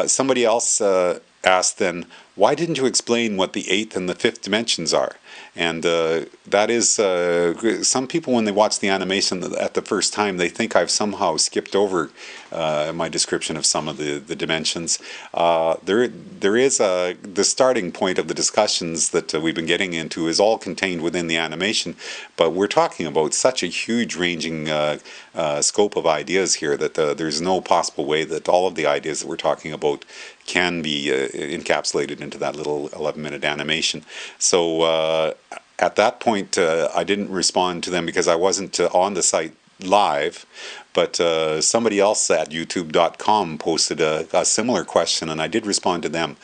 Somebody else asked then, why didn't you explain what the 8th and the 5th dimensions are? And that is, some people when they watch the animation at the first time, they think I've somehow skipped over my description of some of the dimensions. There is the starting point of the discussions that we've been getting into is all contained within the animation, but we're talking about such a huge ranging scope of ideas here that there's no possible way that all of the ideas that we're talking about can be encapsulated into that little 11-minute animation. So at that point, I didn't respond to them because I wasn't on the site live, but somebody else at youtube.com posted a similar question, and I did respond to them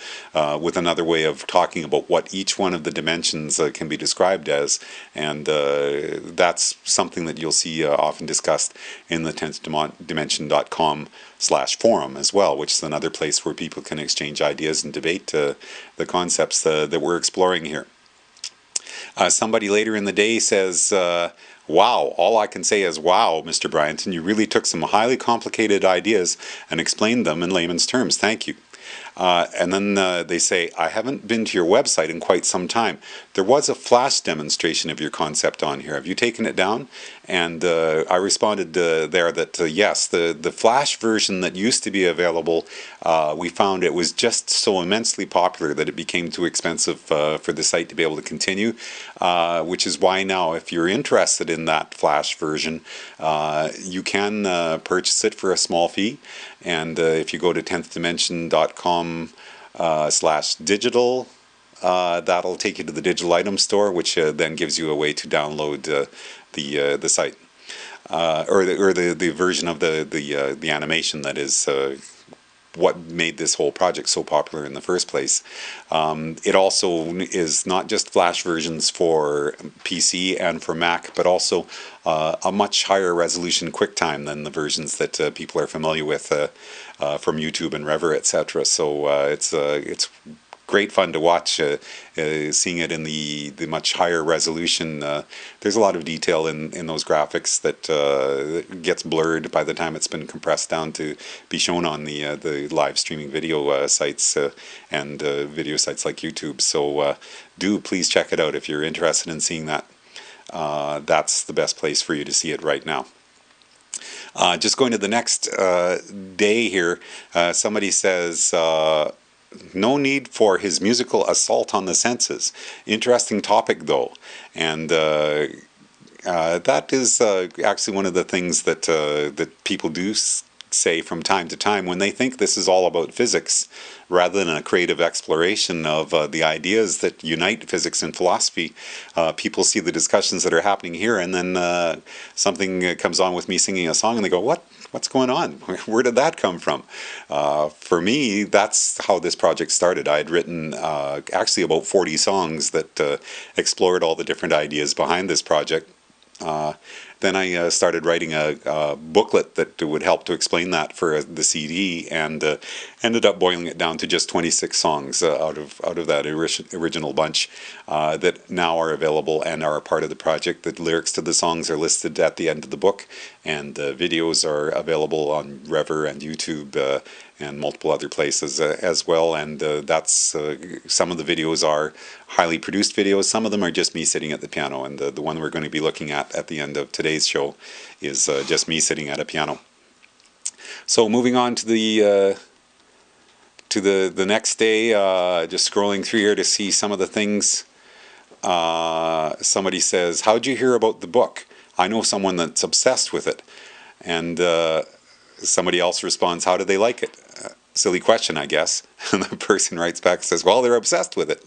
with another way of talking about what each one of the dimensions can be described as, and that's something that you'll see often discussed in the 10thdimension.com/forum as well, which is another place where people can exchange ideas and debate the concepts that we're exploring here. Somebody later in the day says, wow, all I can say is wow, Mr. Bryanton, you really took some highly complicated ideas and explained them in layman's terms. Thank you. And then they say, I haven't been to your website in quite some time. There was a flash demonstration of your concept on here. Have you taken it down? And I responded there that yes, the flash version that used to be available, we found it was just so immensely popular that it became too expensive for the site to be able to continue, which is why now if you're interested in that flash version, you can purchase it for a small fee. And if you go to 10thdimension.com/digital, that'll take you to the digital item store, which then gives you a way to download the site or the version of the animation that is what made this whole project so popular in the first place. It also is not just flash versions for PC and for Mac, but also a much higher resolution QuickTime than the versions that people are familiar with from YouTube and Rever, etc. So it's great fun to watch, seeing it in the much higher resolution. There's a lot of detail in those graphics that gets blurred by the time it's been compressed down to be shown on the live streaming video sites and video sites like YouTube. So do please check it out if you're interested in seeing that. That's the best place for you to see it right now. Just going to the next day here, somebody says, no need for his musical assault on the senses. Interesting topic, though. And that is actually one of the things that people do say from time to time when they think this is all about physics rather than a creative exploration of the ideas that unite physics and philosophy. People see the discussions that are happening here, and then something comes on with me singing a song and they go, what's going on? Where did that come from? For me, that's how this project started. I had written actually about 40 songs that explored all the different ideas behind this project. Then I started writing a booklet that would help to explain that for the CD, and ended up boiling it down to just 26 songs out of that original bunch that now are available and are a part of the project. The lyrics to the songs are listed at the end of the book, and videos are available on Rever and YouTube and multiple other places as well. And that's some of the videos are highly produced videos. Some of them are just me sitting at the piano, and the one we're going to be looking at the end of today's show is just me sitting at a piano. So moving on to the next day, just scrolling through here to see some of the things. Somebody says, how'd you hear about the book? I know someone that's obsessed with it. And somebody else responds, how do they like it? Silly question, I guess. And the person writes back and says, well, they're obsessed with it.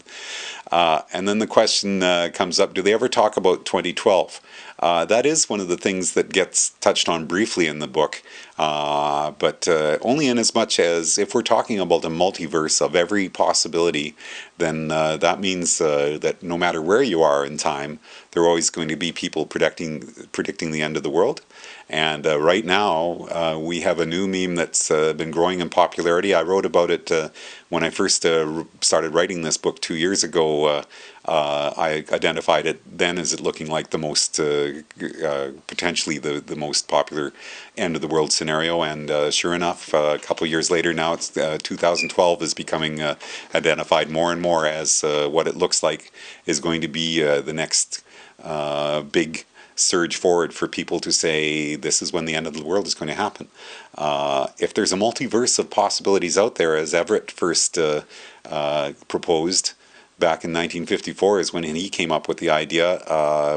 And then the question comes up, do they ever talk about 2012? That is one of the things that gets touched on briefly in the book, but only in as much as if we're talking about a multiverse of every possibility, then that means that no matter where you are in time, there are always going to be people predicting the end of the world. And right now, we have a new meme that's been growing in popularity. I wrote about it when I first started writing this book 2 years ago. I identified it then as it looking like the most potentially the most popular end of the world scenario, and sure enough, a couple of years later now, it's 2012 is becoming identified more and more as what it looks like is going to be the next big surge forward for people to say this is when the end of the world is going to happen. If there's a multiverse of possibilities out there, as Everett first proposed back in 1954, is when he came up with the idea.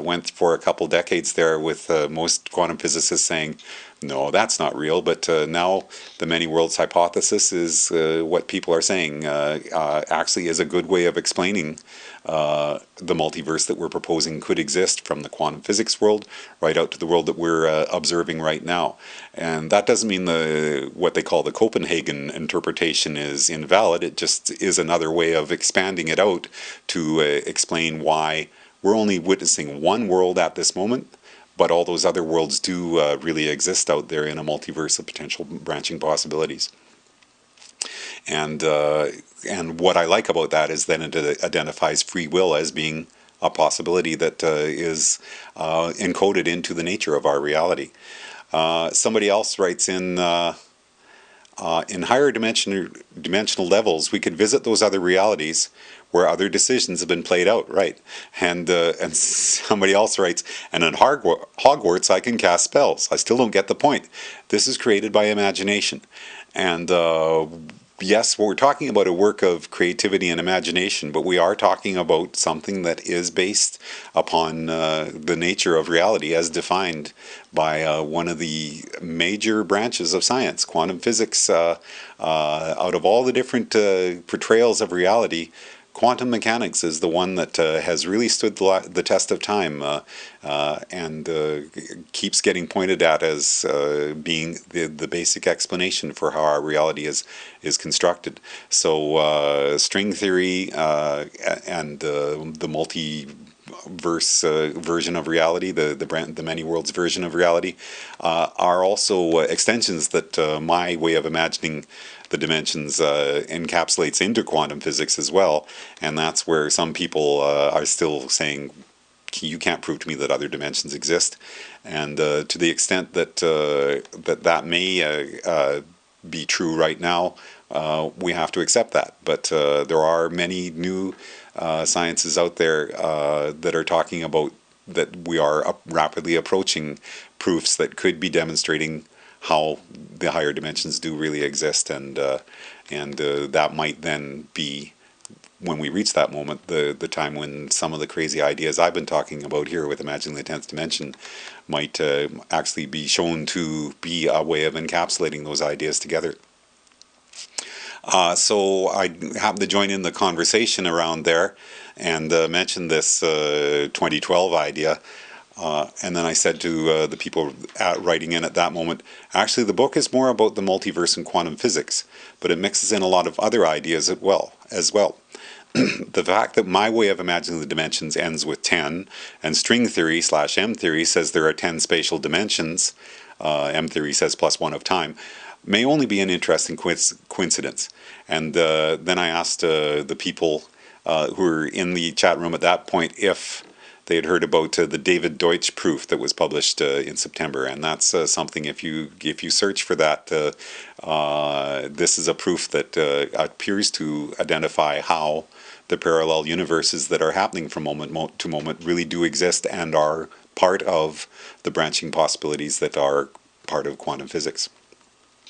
Went for a couple decades there with most quantum physicists saying, no, that's not real. But now the many worlds hypothesis is what people are saying actually is a good way of explaining the multiverse that we're proposing could exist from the quantum physics world right out to the world that we're observing right now. And that doesn't mean what they call the Copenhagen interpretation is invalid. It just is another way of expanding it out to explain why we're only witnessing one world at this moment, but all those other worlds do really exist out there in a multiverse of potential branching possibilities. And what I like about that is then it identifies free will as being a possibility that is encoded into the nature of our reality. Somebody else writes in higher dimensional levels, we could visit those other realities where other decisions have been played out, right? And somebody else writes, and in Hogwarts I can cast spells. I still don't get the point. This is created by imagination. And yes, we're talking about a work of creativity and imagination, but we are talking about something that is based upon the nature of reality as defined by one of the major branches of science, quantum physics. Out of all the different portrayals of reality, quantum mechanics is the one that has really stood the test of time and keeps getting pointed at as being the basic explanation for how our reality is constructed. So string theory and the multiverse version of reality, the many worlds version of reality, are also extensions that my way of imagining the dimensions encapsulates into quantum physics as well, and that's where some people are still saying, you can't prove to me that other dimensions exist. And to the extent that that may be true right now, we have to accept that. But there are many new sciences out there that are talking about that we are rapidly approaching proofs that could be demonstrating how the higher dimensions do really exist, and that might then be, when we reach that moment, the time when some of the crazy ideas I've been talking about here with Imagining the 10th Dimension might actually be shown to be a way of encapsulating those ideas together. So I happened to join in the conversation around there and mentioned this 2012 idea. And then I said to the people writing in at that moment, actually the book is more about the multiverse and quantum physics, but it mixes in a lot of other ideas as well. The fact that my way of imagining the dimensions ends with 10, and string theory / M theory says there are 10 spatial dimensions, M theory says +1 of time, may only be an interesting coincidence. And then I asked the people who were in the chat room at that point if they had heard about the David Deutsch proof that was published in September, and that's something. If you search for that, this is a proof that appears to identify how the parallel universes that are happening from moment to moment really do exist and are part of the branching possibilities that are part of quantum physics.